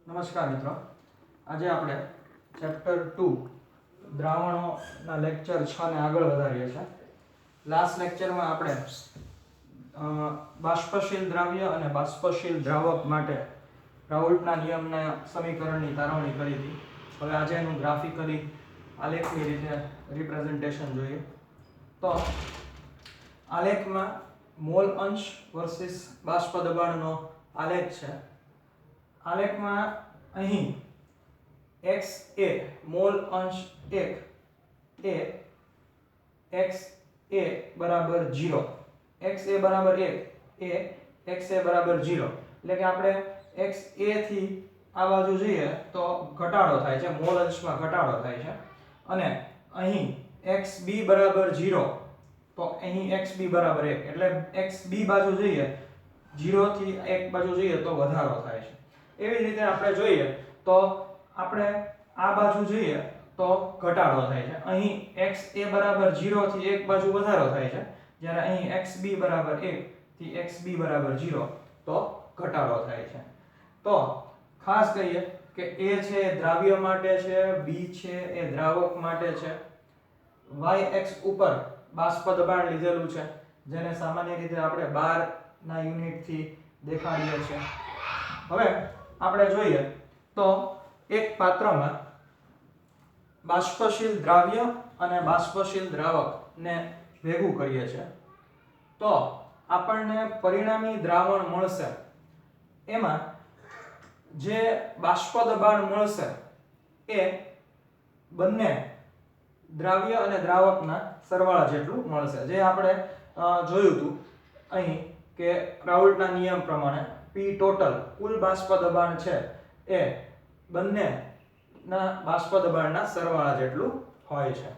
નમસ્કાર મિત્રો, આજે આપણે ચેપ્ટર 2 દ્રાવણોના લેક્ચર 6 ને આગળ વધારીએ છીએ. લાસ્ટ લેક્ચરમાં આપણે બાષ્પશીલ દ્રાવ્ય અને બાષ્પશીલ દ્રાવક માટે રાઉલ્ટના નિયમના સમીકરણની તારવણી કરી હતી. હવે આજે એનું ગ્રાફિકલી આલેખની રીતે રિપ્રેઝન્ટેશન જોઈએ. તો આલેખમાં મોલ અંશ વર્સિસ બાષ્પ દબાણનો આલેખ છે. આલેખમાં અહીં x a મોલ અંશ 1 એ x a બરાબર 0, x a બરાબર 1 એ x a બરાબર 0, એટલે કે આપણે x a થી આ બાજુ જઈએ તો ઘટાડો થાય છે, મોલ અંશમાં ઘટાડો થાય છે. અને અહીં x b બરાબર 0 તો અહીં x b બરાબર 1, એટલે x b બાજુ જઈએ 0 થી 1 બાજુ જઈએ તો વધારો થાય છે. એવી રીતે આપણે જોઈએ તો આપણે આ બાજુ જઈએ તો ઘટાડો થાય છે. અહીં x a બરાબર 0 થી 1 બાજુ વધારો થાય છે, જ્યારે અહીં x b બરાબર 1 થી x b બરાબર 0 તો ઘટાડો થાય છે. તો ખાસ કહીએ કે a છે એ દ્રાવ્ય માટે છે, b છે એ દ્રાવક માટે છે, y x ઉપર બાષ્પ દબાણ લીધેલું છે, જેને સામાન્ય રીતે આપણે 12 ના યુનિટ થી દેખાડીએ છીએ. હવે આપણે જોઈએ તો એક પાત્રમાં બાષ્પશીલ દ્રાવ્ય અને બાષ્પશીલ દ્રાવકને ભેગું કરીએ છીએ તો આપણને પરિણામી દ્રાવણ મળશે. એમાં જે બાષ્પ દબાણ મળશે એ બંને દ્રાવ્ય અને દ્રાવકના સરવાળા જેટલું મળશે. જે આપણે જોયું હતું અહીં કે રાઉલ્ટના નિયમ પ્રમાણે P ટોટલ કુલ બાષ્પ દબાણ છે એ બંનેના બાષ્પ દબાણના સરવાળા જેટલું હોય છે.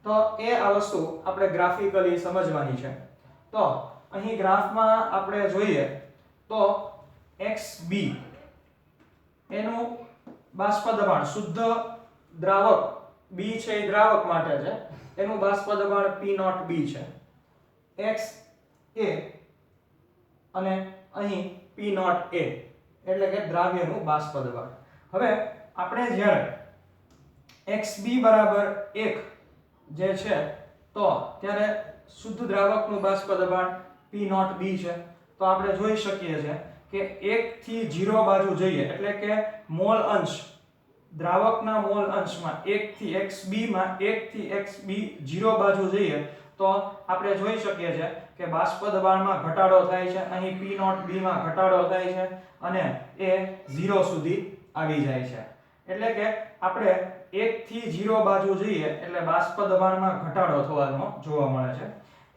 તો એ આ વસ્તુ આપણે ગ્રાફિકલી સમજવાની છે. તો અહીં ગ્રાફમાં આપણે જોઈએ તો xb એનું બાષ્પ દબાણ શુદ્ધ દ્રાવક b છે એ દ્રાવક માટે છે, એનું બાષ્પ દબાણ P0b છે. x a અને અહીં P0a એટલે કે દ્રાવ્યનું બાષ્પ દબાણ. હવે આપણે જ્યારે xb બરાબર 1 જે છે તો ત્યારે શુદ્ધ દ્રાવકનું બાષ્પ દબાણ P0b છે. તો આપણે જોઈ શકીએ છીએ કે 1 થી 0 બાજુ જઈએ એટલે કે મોલ અંશ દ્રાવકના મોલ અંશમાં 1 થી xb માં 1 થી xb 0 બાજુ જઈએ તો આપણે જોઈ શકીએ છીએ કે બાષ્પ દબાણમાં ઘટાડો થાય છે. અહીં P0b માં ઘટાડો થાય છે અને એ 0 સુધી આવી જાય છે. એટલે કે આપણે 1 થી 0 બાજુ જઈએ એટલે બાષ્પ દબાણમાં ઘટાડો થવાનો જોવા મળે છે.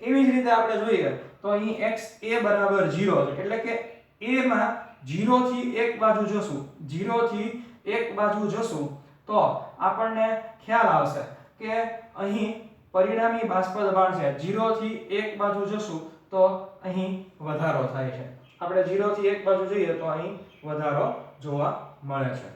એવી જ રીતે આપણે જોઈએ તો અહીં x a બરાબર 0 છે, એટલે કે a માં 0 થી 1 બાજુ જશું, 0 થી 1 બાજુ જશું તો આપણને ખ્યાલ આવશે કે અહીં પરિણામી બાષ્પ દબાણ છે 0 થી 1 બાજુ જશું તો અહીં વધારો થાય છે. આપણે 0 થી 1 બાજુ જઈએ તો અહીં વધારો જોવા મળે છે.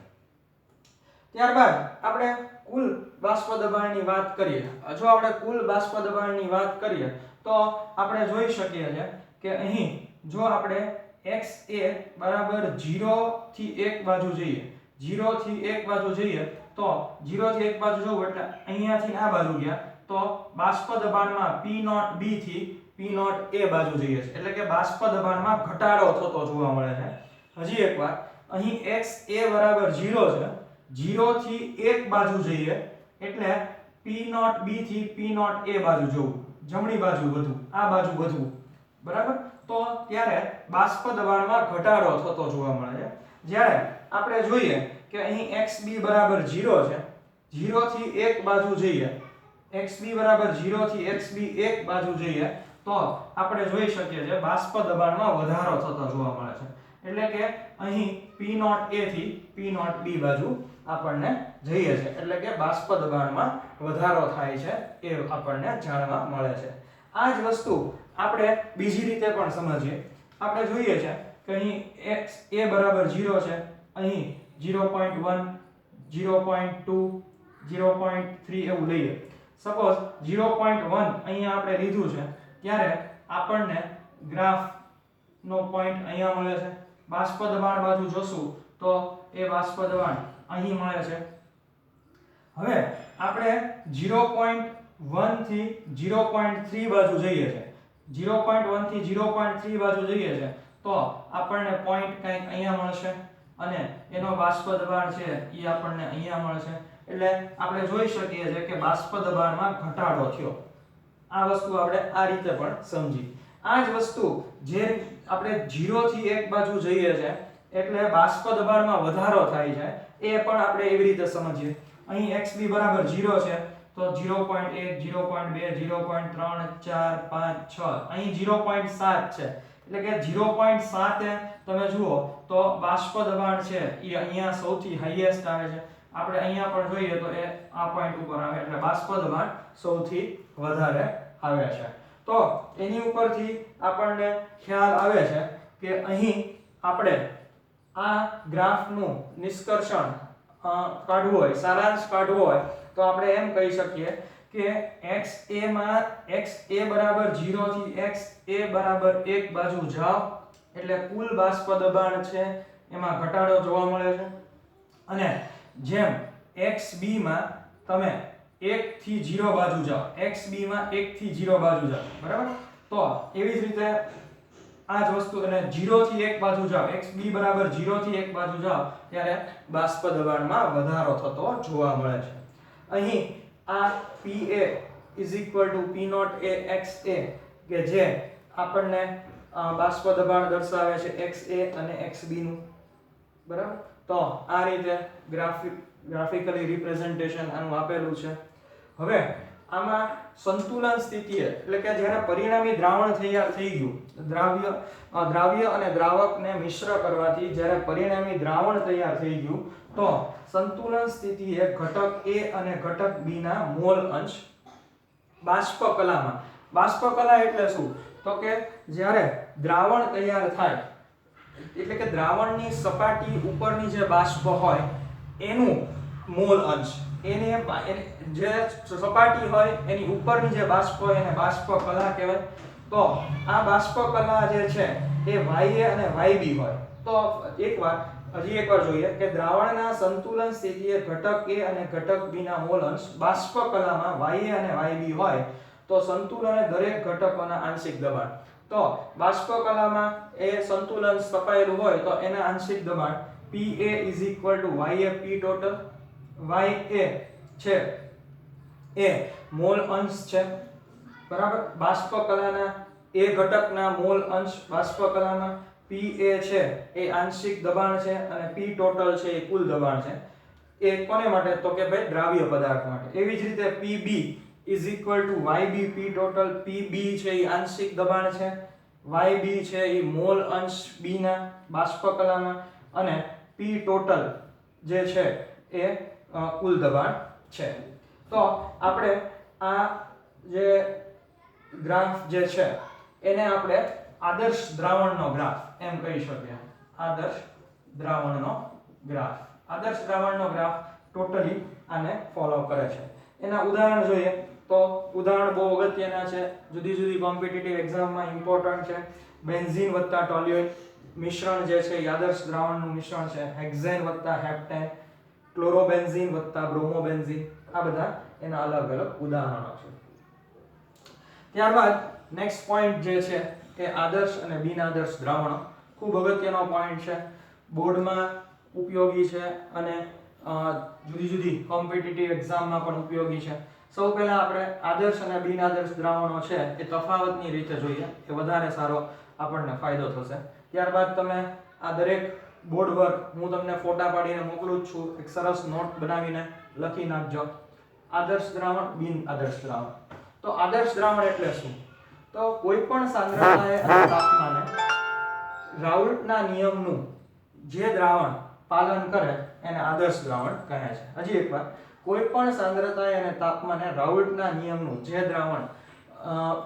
ત્યારબાદ આપણે કુલ બાષ્પ દબાણની વાત કરીએ. જો આપણે કુલ બાષ્પ દબાણની વાત કરીએ તો આપણે જોઈ શકીએ છીએ કે અહીં જો આપણે x a બરાબર 0 થી 1 બાજુ જઈએ, 0 થી 1 બાજુ જઈએ તો 0 થી 1 બાજુ જવું એટલે અહીંયાથી આ બાજુ ગયા તો બાષ્પ દબાણમાં P0b થી P0a બાજુ જઈએ છે, એટલે કે બાષ્પ દબાણમાં ઘટાડો થતો જોવા મળે છે. હજી એકવાર અહીં x a બરાબર 0 છે, 0 થી 1 બાજુ જઈએ એટલે P0b થી P0a બાજુ જવું, જમણી બાજુ વધવું, આ બાજુ વધવું, બરાબર. તો ત્યારે બાષ્પ દબાણમાં ઘટાડો થતો જોવા મળે છે. જ્યારે આપણે જોઈએ કે અહીં xb બરાબર 0 છે, 0 થી 1 બાજુ જઈએ, xb બરાબર 0 થી xb 1 બાજુ જઈએ તો આપણે જોઈ શકીએ છીએ બાષ્પ દબાણમાં વધારો થતો જોવા મળે છે. એટલે કે અહીં P0a થી P0b બાજુ આપણને જઈએ છે, એટલે કે બાષ્પ દબાણમાં વધારો થાય છે એ આપણને જાણવા મળે છે. આ જ વસ્તુ આપણે બીજી રીતે પણ સમજીએ. આપણે જોઈએ છે કે અહીં x a બરાબર 0 છે, અહીં 0.1 0.2 0.3 એવું લઈએ. સપોઝ 0.1 અહીંયા આપણે લીધું છે ત્યારે આપણને ગ્રાફ નો પોઈન્ટ અહીંયા મળે છે. બાષ્પ દબાણ બાજુ જોશું તો એ બાષ્પ દબાણ અહીં મળે છે. હવે આપણે 0.1 થી 0.3 બાજુ જઈએ છે. 0.1 થી 0.3 બાજુ જઈએ છે તો આપણને પોઈન્ટ કંઈક અહીંયા મળશે અને એનો બાષ્પ દબાણ છે એ આપણને અહીંયા મળશે. એટલે આપણે જોઈ શકીએ છીએ કે બાષ્પ દબાણમાં ઘટાડો થયો. આ વસ્તુ આપણે આ રીતે પણ સમજી. આ જ વસ્તુ જે આપણે 0 થી 1 બાજુ જઈએ છે એટલે બાષ્પ દબાણમાં વધારો થાય છે એ પણ આપણે એવી રીતે સમજીએ. અહીં xb બરાબર 0 છે તો 0.1 0.2 0.3 4 5 6 અહીં 0.7 છે એટલે કે 0.7 તમે જુઓ તો બાષ્પ દબાણ છે એ અહીંયા સૌથી હાઈએસ્ટ આવે છે. આપણે અહીંયા પણ જોઈએ તો એ આ પોઈન્ટ ઉપર આવે એટલે બાષ્પ દબાણ સૌથી વધારે આવે છે. તો એની ઉપરથી આપણને ખ્યાલ આવે છે કે અહીં આપણે આ ગ્રાફનું નિષ્કર્ષણ કાઢવું હોય, સારાંશ કાઢવો હોય તો આપણે એમ કહી શકીએ કે xa માં xa બરાબર 0 થી xa બરાબર 1 બાજુ જાઓ એટલે કુલ બાષ્પ દબાણ છે એમાં ઘટાડો જોવા મળે છે. અને જેમ xb માં તમે 1 થી 0 બાજુ જાઓ, xb માં 1 થી 0 બાજુ જાઓ, બરાબર? તો એવી જ રીતે આ જ વસ્તુ અને 0 થી 1 બાજુ જાઓ, xb બરાબર 0 થી 1 બાજુ જાઓ ત્યારે બાષ્પ દબાણમાં વધારો થતો જોવા મળે છે. અહીં આ PA P0 a XA કે જે આપણને બાષ્પ દબાણ દર્શાવે છે XA અને XB નું, બરાબર? તો આ રીતે ગ્રાફિકલી રિપ્રેઝન્ટેશન આનું આપેલું છે. હવે આમાં સંતુલન સ્થિતિએ એટલે કે જ્યારે પરિણામી દ્રાવણ તૈયાર થઈ ગયું, દ્રાવ્ય અને દ્રાવકને મિશ્ર કરવાથી જ્યારે પરિણામી દ્રાવણ તૈયાર થઈ ગયું તો સંતુલન સ્થિતિએ ઘટક A અને ઘટક B ના મોલ અંશ બાષ્પ કલામાં. બાષ્પ કલા એટલે શું? તો કે જ્યારે દ્રાવણ તૈયાર થાય એટલે કે દ્રાવણની સપાટી ઉપરની જે બાષ્પ હોય એનું મોલ અંશ, એને જે સપાટી હોય એની ઉપરની જે બાષ્પ હોય એને બાષ્પ કલા કહેવાય. તો આ બાષ્પ કલા જે છે એ YA અને YB હોય. તો હજી એકવાર જોઈએ કે દ્રાવણના સંતુલન સ્થિતિએ ઘટક A અને ઘટક B ના મોલ અંશ બાષ્પ કલામાં YA અને YB હોય તો સંતુલન દરેક ઘટકોના આંશિક દબાણ. તો બાષ્પ કલામાં એ સંતુલન સ્થપાયેલું હોય તો એના આંશિક દબાણ PA YA P total. YA છે એ મોલ અંશ છે, બરાબર? બાષ્પ કલાના એ ઘટકના મોલ અંશ બાષ્પ કલામાં. PA છે એ આંશિક દબાણ છે અને P total છે એ કુલ દબાણ છે. એ કોને માટે? તો કે ભાઈ દ્રાવ્ય પદાર્થ માટે. એવી જ રીતે PB YB P total. PB છે એ આંશિક દબાણ છે, YB છે એ મોલ અંશ B ના બાષ્પ કલામાં અને P total જે છે એ કુલ દબાણ છે. તો આપણે આ જે ગ્રાફ જે છે એને આપણે આદર્શ દ્રાવણનો ગ્રાફ એમ કહી શકીએ. આદર્શ દ્રાવણનો ગ્રાફ. આદર્શ દ્રાવણનો ગ્રાફ ટોટલી આને ફોલો કરે છે. એના ઉદાહરણ જોઈએ તો ઉદાહરણ બહુ અગત્યના છે, જુદી જુદી કોમ્પિટિટિવ એક્ઝામમાં ઇમ્પોર્ટન્ટ છે. બેન્ઝીન વત્તા ટોલ્યુએટ મિશ્રણ જે છે એ આદર્શ દ્રાવણનું મિશ્રણ છે. હેક્ઝેન વત્તા હેપ્ટેન, ક્લોરોબેન્ઝીન વત્તા બ્રોમોબેન્ઝીન, આ બધા એના અલગ અલગ ઉદાહરણો છે. ત્યારબાદ નેક્સ્ટ પોઈન્ટ જે છે એ આદર્શ અને બિનઆદર્શ દ્રાવણો. ખૂબ અગત્યનો પોઈન્ટ છે, બોર્ડમાં ઉપયોગી છે અને જુદી જુદી કોમ્પિટિટિવ એક્ઝામમાં પણ ઉપયોગી છે. સૌ પહેલા આપણે આદર્શ અને બિનઆદર્શ દ્રાવણો છે એ તફાવતની રીતે જોઈએ એ વધારે સારો આપણને ફાયદો થશે. ત્યારબાદ તમે આ દરેક બોર્ડ વર્ક હું તમને ફોટા પાડીને મોકલું જ છું, એક સરસ નોટ બનાવીને લખી નાખજો. આદર્શ દ્રાવણ, બિનઆદર્શ દ્રાવણ. તો આદર્શ દ્રાવણ એટલે શું? તો કોઈ પણ સાંદ્રતાએ અને તાપમાને રાઉલ્ટના નિયમનું જે દ્રાવણ પાલન કરે એને આદર્શ દ્રાવણ કહે છે. હજી એકવાર, કોઈ પણ સાંદ્રતાએ અને તાપમાને રાઉલ્ટના નિયમનું જે દ્રાવણ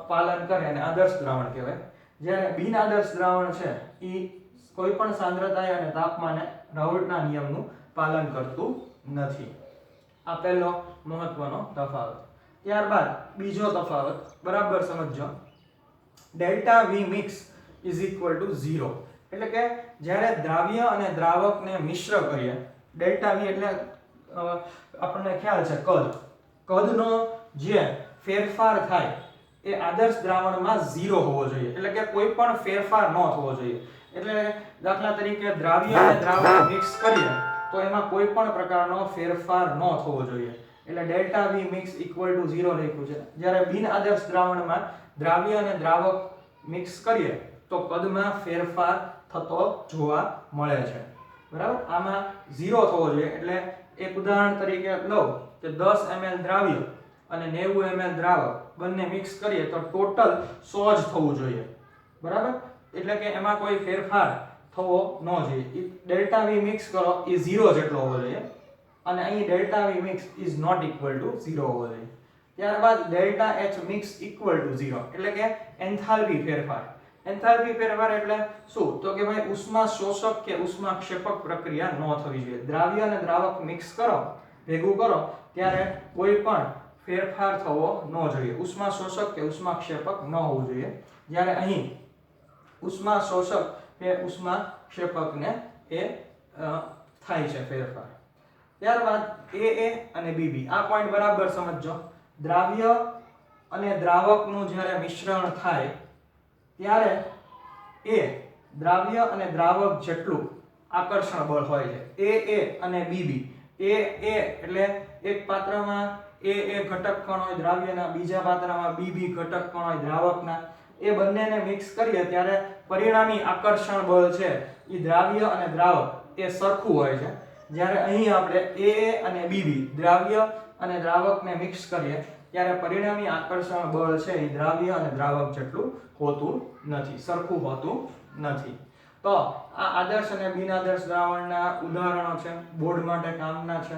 પાલન કરે એને આદર્શ દ્રાવણ કહેવાય. જ્યારે બિનઆદર્શ દ્રાવણ છે એ કોઈ પણ સાંદ્રતાએ અને તાપમાને રાઉલ્ટના નિયમનું પાલન કરતું નથી. આ પહેલો મહત્વનો તફાવત. ત્યારબાદ બીજો તફાવત બરાબર સમજજો. Delta V mix is equal to 0. એટલે કે જ્યારે દ્રાવ્ય અને દ્રાવકને મિશ્ર કરીએ, ડેલ્ટા વી એટલે આપણને ખ્યાલ છે કદનો જે ફેરફાર થાય એ આદર્શ દ્રાવણમાં 0 હોવો જોઈએ, એટલે કે કોઈ પણ ફેરફાર ન થવો જોઈએ. એટલે દાખલા તરીકે દ્રાવ્ય અને દ્રાવક મિક્સ કરીએ તો એમાં કોઈ પણ પ્રકારનો ફેરફાર ન થવો જોઈએ, એટલે delta V mix equal to 0 લખ્યું છે. જ્યારે બિન આદર્શ દ્રાવણમાં દ્રાવ્ય અને દ્રાવક મિક્સ કરીએ તો કદમાં ફેરફાર થતો જોવા મળે છે. બરાબર, આમાં 0 થવો જોઈએ. એટલે એક ઉદાહરણ તરીકે લઉં કે 10 ml દ્રાવ્ય અને 90 ml દ્રાવક બંને મિક્સ કરીએ તો ટોટલ 100 જ થવું જોઈએ. બરાબર, એટલે કે એમાં કોઈ ફેરફાર થવો ન જોઈએ. ડેલ્ટા વી મિક્સ કરો એ 0 જેટલો હોવો જોઈએ અને અહીં delta V mix is not equal to 0 હોવો જોઈએ. ત્યારબાદ delta H mix equal to 0, એટલે કે એન્થાલ્પી ફેરફાર. એન્થાલ્પી ફેરફાર એટલે શું? તો કે ભાઈ ઉષ્મા શોષક કે ઉષ્માક્ષેપક પ્રક્રિયા ન થવી જોઈએ. દ્રાવ્ય અને દ્રાવક મિક્સ કરો, ભેગું કરો ત્યારે કોઈ પણ ફેરફાર થવો ન જોઈએ. ઉષ્મા શોષક કે ઉષ્માક્ષેપક ન હોવું જોઈએ. જ્યારે અહીં ઉષ્મા શોષક કે ઉષ્માક્ષેપકને એ થાય છે ફેરફાર. ત્યારબાદ AA અને BB આ પોઈન્ટ બરાબર સમજજો. દ્રાવ્ય અને દ્રાવકનું જ્યારે મિશ્રણ થાય ત્યારે એ દ્રાવ્ય અને દ્રાવક જેટલું આકર્ષણ બળ હોય છે. AA અને BB, AA એટલે એક પાત્રમાં AA ઘટક કણ હોય દ્રાવ્યના, બીજા પાત્રમાં BB ઘટક કણ હોય દ્રાવકના. એ બંનેને મિક્સ કરીએ ત્યારે પરિણામી આકર્ષણ બળ છે એ દ્રાવ્ય અને દ્રાવક એ સરખું હોય છે. જ્યારે અહીં આપણે AA અને BB દ્રાવ્ય અને દ્રાવકને મિક્સ કરીએ ત્યારે પરિણામી આકર્ષણ બળ છે એ દ્રાવ્ય અને દ્રાવક જેટલું હોતું નથી, સરખું હોતું નથી. તો આ આદર્શ અને બિન આદર્શ દ્રાવણના ઉદાહરણો છે, બોર્ડ માટે કામના છે.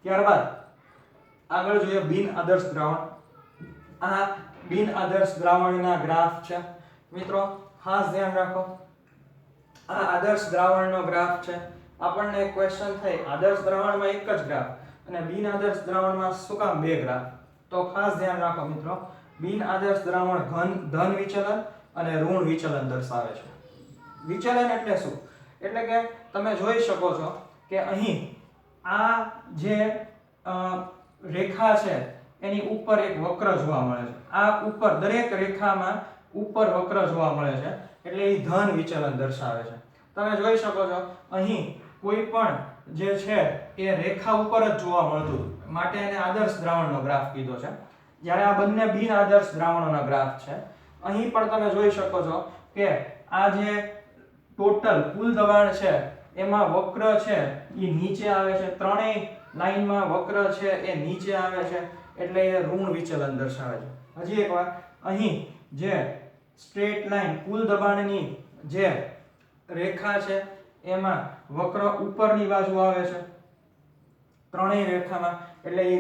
ત્યારબાદ આગળ જોઈએ બિન આદર્શ દ્રાવણ. આ બિન આદર્શ દ્રાવણના ગ્રાફ છે. મિત્રો ખાસ ધ્યાન રાખો, આ આદર્શ દ્રાવણનો ગ્રાફ છે. આપણને એક ક્વેશ્ચન થાય આદર્શ દ્રાવણમાં એક જ ગ્રાફ અને બિન આદર્શ દ્રાવણમાં શું કામ બે ગ્રાફ? તો ખાસ ધ્યાન રાખો મિત્રો, બિન આદર્શ દ્રાવણ ધન વિચલન અને ઋણ વિચલન દર્શાવે છે. વિચલન એટલે શું? એટલે કે તમે જોઈ શકો છો કે અહીં આ જે રેખા છે એની ઉપર એક વક્ર જોવા મળે છે. આ ઉપર દરેક રેખામાં ઉપર વક્ર જોવા મળે છે, એટલે એ ધન વિચલન દર્શાવે છે. તમે જોઈ શકો છો અહીં કોઈ પણ જે છે એ રેખા ઉપર જ જોવા મળતું, માટે એને આદર્શ દ્રાવણનો ગ્રાફ કીધો છે. જ્યારે આ બંને બિન આદર્શ દ્રાવણોના ગ્રાફ છે. અહીં પણ તમે જોઈ શકો છો કે આ જે ટોટલ કુલ દબાણ છે એમાં વક્ર છે એ નીચે આવે છે, ત્રણેય લાઈનમાં વક્ર છે એ નીચે આવે છે, એટલે એ ઋણ વિચલન દર્શાવે છે. હજી એકવાર, અહીં જે સ્ટ્રેટ લાઈન કુલ દબાણની જે રેખા છે એમાં વક્ર ઉપરની બાજુ આવે છે ત્રણેય રેખામાં, એટલે એ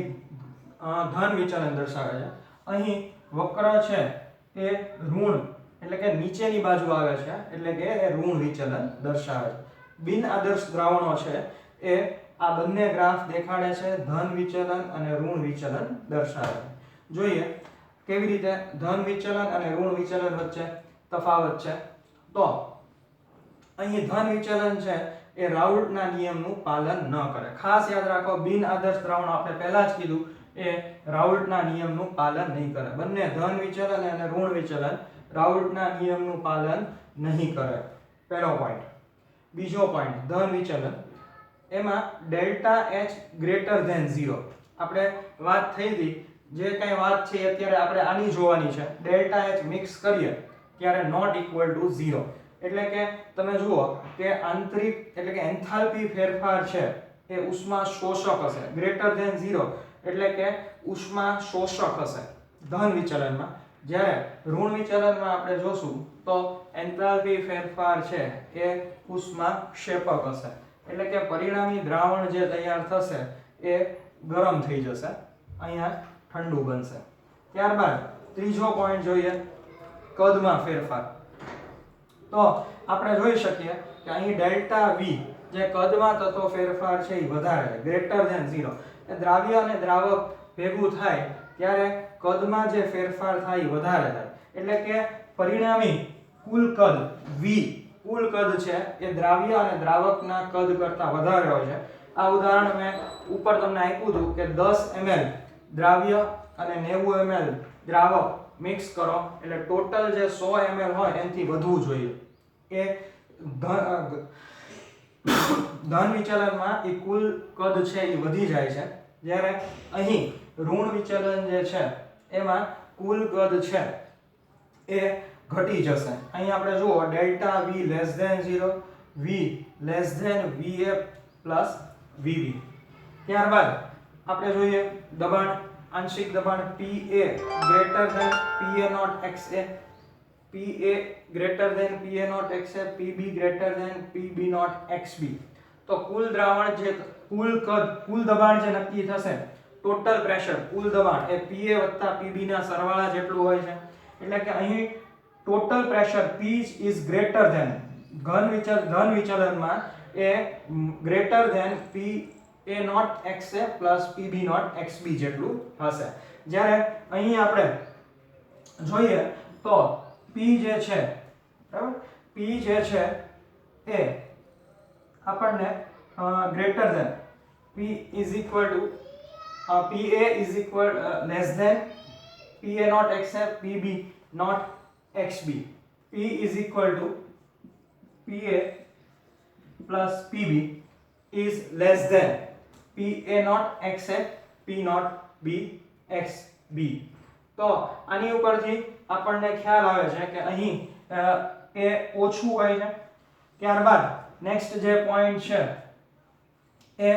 ધન વિચલન દર્શાવે છે. અહીં વક્ર છે એ ઋણ એટલે કે નીચેની બાજુ આવે છે, એટલે કે એ ઋણ વિચલન દર્શાવે છે. બિન આદર્શ દ્રાવણો છે એ આ બંને ગ્રાફ દેખાડે છે, ધન વિચલન અને ઋણ વિચલન દર્શાવે છે. જોઈએ કેવી રીતે ધન વિચલન અને ઋણ વિચલન વચ્ચે તફાવત છે. તો અહીં ધન વિચલન છે એ રાઉલ્ટના નિયમનું પાલન ન કરે. ખાસ યાદ રાખો, બિન આદર્શ દ્રાવણો આપણે પહેલા જ કીધું એ રાઉલ્ટના નિયમનું પાલન નહીં કરે. બંને ધન વિચલન અને ઋણ વિચલન રાઉલ્ટના નિયમનું પાલન નહીં કરે. પહેલો પોઈન્ટ. બીજો પોઈન્ટ ધન વિચલન, એમાં ડેલ્ટા એચ ગ્રેટર ધેન 0. આપણે વાત થઈ હતી, જે કઈ વાત છે અત્યારે આપણે આની જોવાની છે. ડેલ્ટા એચ મિક્સ કરીએ ત્યારે નોટ ઇક્વલ ટુ 0, એટલે કે તમે જુઓ કે આંતરિક એટલે કે એન્થાલ્પી ફેરફાર છે એ ઉષ્મા શોષક હશે. ગ્રેટર ધેન 0 એટલે કે ઉષ્મા શોષક હશે ધન વિચલનમાં. જ્યારે ઋણ વિચલનમાં આપણે જોશું તો એન્થાલ્પી ફેરફાર છે એ ઉષ્મા ક્ષેપક હશે, એટલે કે પરિણામી દ્રાવણ જે તૈયાર થશે એ ગરમ થઈ જશે, અહીંયા ઠંડુ બનશે. ત્યારબાદ ત્રીજો પોઈન્ટ જોઈએ, કદમાં ફેરફાર. તો આપણે જોઈ શકીએ કે અહીં ડેલ્ટા V જે કદમાં થતો ફેરફાર છે એ વધારે છે, ગ્રેટર ધેન 0. એ દ્રાવ્ય અને દ્રાવક ભેગું થાય ત્યારે કદમાં જે ફેરફાર થાય એ વધારે થાય, એટલે કે પરિણામી કુલ કદ V કુલ કદ છે એ દ્રાવ્ય અને દ્રાવકના કદ કરતાં વધારે હોય છે. આ ઉદાહરણ મેં ઉપર તમને આપ્યું હતું કે 10 ml દ્રાવ્ય અને 90 ml દ્રાવક મિક્સ કરો એટલે ટોટલ જે 100 ml હોય એનાથી વધવું જોઈએ. એ ધન વિચલનમાં એ કુલ કદ છે એ વધી જાય છે, જ્યારે અહીં ઋણ વિચલન જે છે એમાં કુલ કદ છે એ ઘટી જશે. અહીં આપણે જુઓ delta v less than 0, v less than va plus vb. ત્યારબાદ આપણે જોઈએ દબાણ, આંશિક દબાણ Pa greater than Pa not xa, Pa greater than Pa not xa, Pb greater than Pb not xb. તો કુલ દ્રાવણ જે કુલ કદ કુલ દબાણ જે નક્કી થશે, ટોટલ પ્રેશર કુલ દબાણ એ Pa Pb ના સરવાળા જેટલું હોય છે. એટલે કે અહીં total pressure P is greater than ધન વિચલનમાં એ greater than Pa not xa plus Pb not xb જેટલું હશે. જ્યારે અહીં આપણે જોઈએ તો P જે છે, બરાબર, P જે છે એ આપણને greater than P is equal to Pa is equal less than Pa not xa, Pb not xb. P is equal to Pa plus Pb is less than Pa not xa, P not b xb. તો આની ઉપરથી આપણને ખ્યાલ આવે છે કે અહીં એ ઓછું હોય છે. ત્યારબાદ નેક્સ્ટ જે પોઈન્ટ છે એ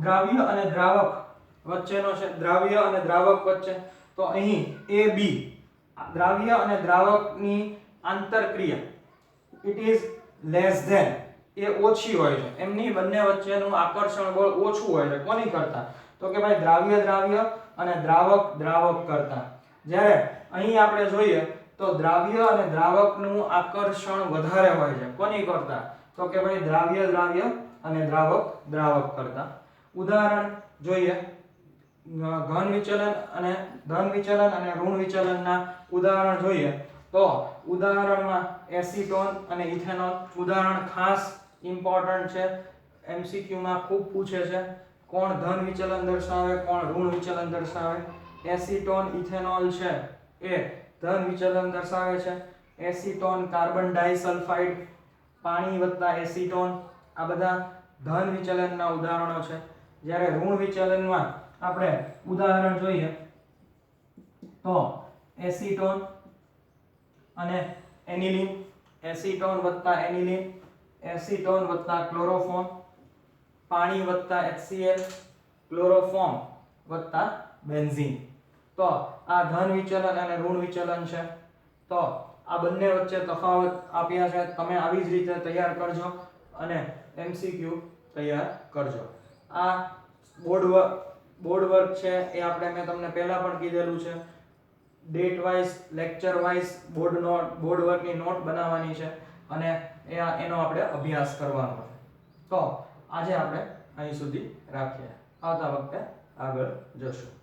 દ્રાવ્ય અને દ્રાવક વચ્ચેનો છે, દ્રાવ્ય અને દ્રાવક વચ્ચે. તો અહીં AB દ્રાવ્ય અને દ્રાવકની આંતરક્રિયા ઇટ ઇઝ લેસ ધેન એ ઓછી હોય છે. એમની બંને વચ્ચેનું આકર્ષણ બળ ઓછું હોય છે. કોની કરતા? તો કે ભાઈ દ્રાવ્ય અને દ્રાવક કરતા. જ્યારે અહીં આપણે જોઈએ તો દ્રાવ્ય અને દ્રાવકનું આકર્ષણ વધારે હોય છે. કોની કરતા? તો કે ભાઈ દ્રાવ્ય અને દ્રાવક કરતા. ઉદાહરણ જોઈએ ઘન વિચલન અને ધન વિચલન અને ઋણ વિચલનના ઉદાહરણ જોઈએ તો ઉદાહરણમાં એસીટોન અને ઇથેનોલ ઉદાહરણ ખાસ ઇમ્પોર્ટન્ટ છે. MCQ માં ખૂબ પૂછે છે. કોણ ધન વિચલન દર્શાવે, કોણ ઋણ વિચલન દર્શાવે. એસીટોન ઇથેનોલ છે એ ધન વિચલન દર્શાવે છે. એસીટોન કાર્બન ડાઇસલ્ફાઇડ પાણી વત્તા એસીટોન આ બધા ધન વિચલનના ઉદાહરણો છે. જ્યારે ઋણ વિચલનમાં આપણે ઉદાહરણ જોઈએ તો એસીટોન અને એનિલીન, એસીટોન વત્તા એનિલીન, એસીટોન વત્તા ક્લોરોફોર્મ, પાણી વત્તા HCl, ક્લોરોફોર્મ વત્તા બેન્ઝીન. તો આ ધન વિચલન અને ઋણ વિચલન છે. તો આ બંને વચ્ચે તફાવત આપ્યા છે. તમે આવી જ રીતે તૈયાર કરજો અને MCQ તૈયાર કરજો. આ બોર્ડ વર્ક છે એ આપણે મેં તમને પહેલા પણ કીધેલું છે. Date wise lecture wise board વર્કની નોટ બનાવવાની છે અને એનો આપણે અભ્યાસ કરવાનો છે. તો આજે આપણે અહીં સુધી રાખીએ. આવતા વખતે આગળ જશું.